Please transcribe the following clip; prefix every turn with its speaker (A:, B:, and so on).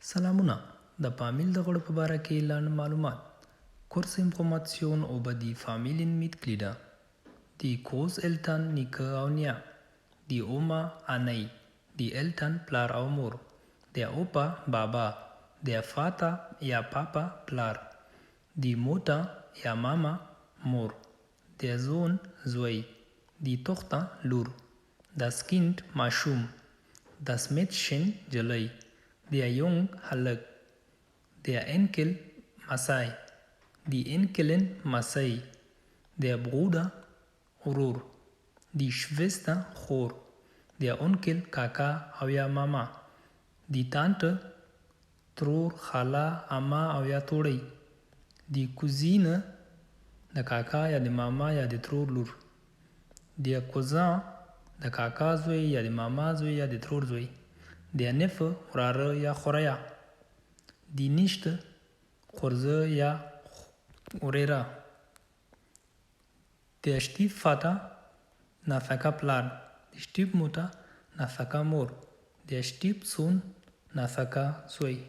A: Salamuna, د فامیل د غړو په باره کې لاندې معلومات. Kurze Information über die Familienmitglieder. Die Großeltern Nike au Nia. Die Oma Anei. Die Eltern Plar au Mor. Der Opa Baba. Der Vater ja Papa Plar. Die Mutter ja Mama Mor. Der Sohn Zoe. Die Tochter Lur. Das Kind Mashum. Das Mädchen Jelei. Der Jung Halak. Der Enkel Masai. Die Enkelin Masai. Der Bruder Urur. Die Schwester Chor. Der Onkel Kaka Auya Mama. Die Tante Trur Khala Ama Auya Tori. Die Cousine د کاکا یا د ماما یا د ترور لور. Der Cousin د کاکا زوی یا د ماما زوی یا د ترور زوی. Der Neffe وراره یا خوریا. Die Nichte خورزه یا وريره. Der Stiefvater Nafaka Plan. Die Stiefmutter Nafaka Mor. Der Stiefsohn Nafaka Zoe.